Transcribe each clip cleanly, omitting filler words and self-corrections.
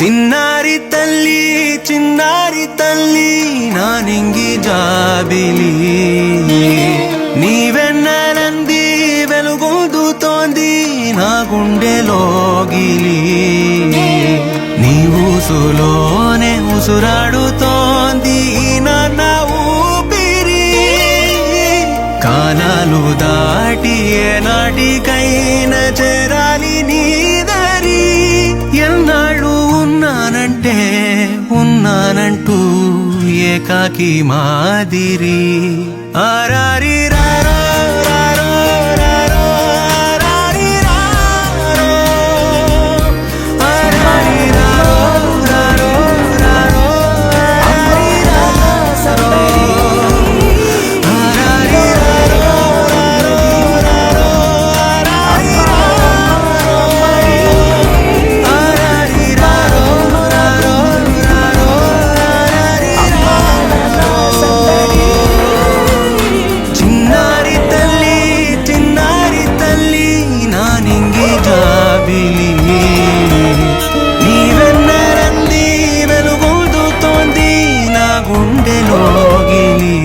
చిన్నారి తల్లి నానింగి జాబిలి నీవెన్నెలంది వెలుగొందుతోంది నా గుండెలోగిలి నీ ఊసులోనే ఉసురాడుతోంది నాన్న ఊపిరి కాలాలు దాటి ఏనాటికైనా చేరాలి నీ దారి ఎన్నాళ్ళు ఉన్నానంటూ ఏకాకి మాదిరి ఆరారి రారో రారో రారో ఆరారి రారో ఆరారి రారో రారో రారో ఆరారి రారో ఆరారి రారో రారో రారో ఆరారి ఆరారి రారో రారో రారో ఆరారి చిన్నారి తల్లి నానింగి జాబిలి నీవెన్నరంది వెలుగొందుతోంది నా గుండెలోగిలి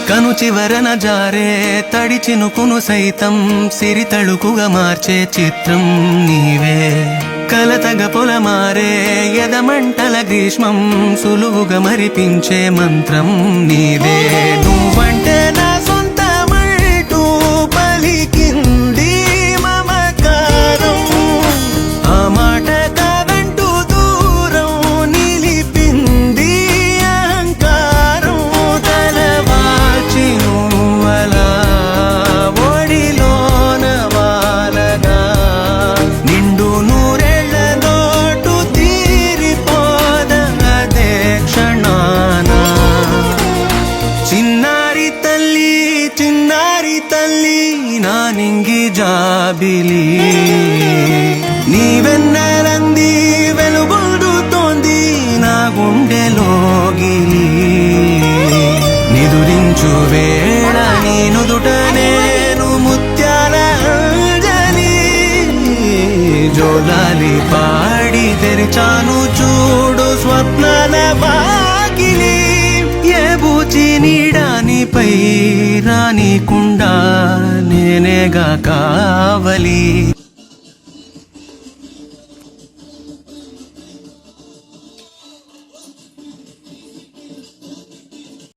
కను చివరన జారే తడి చినుకును సైతం సిరి తళుకుగా మార్చే చిత్రం నీవే కలతగ పొలమారే ఎదమంటల గ్రీష్మం సులువుగా మరిపించే మంత్రం నీదే నువ్వంటే నా సొంతమంటూ పలికింది మమకారం ఆ మాట కాదంటూ దూరం నిలిపింది అహంకారం తలవాల్చి నువ్వలా ఒడిలోన వాలగా నిండు నూరేళ్ల లోటు తీరిపోదదే క్షణాన చిన్నారి తల్లి నానింగి జాబిలి నీవెన్నెలంది వెలుగొందుతోంది నా గుండెలోగిలి నిదురించు వేళ నీ నుదుట నేను ముత్యాల అంజలి జోలాలి పాడి తెరిచాను చూడు స్వప్నాల బాగిలి ఏ బూచి నీడానిపై రానికుండా నేనేగా కావలి.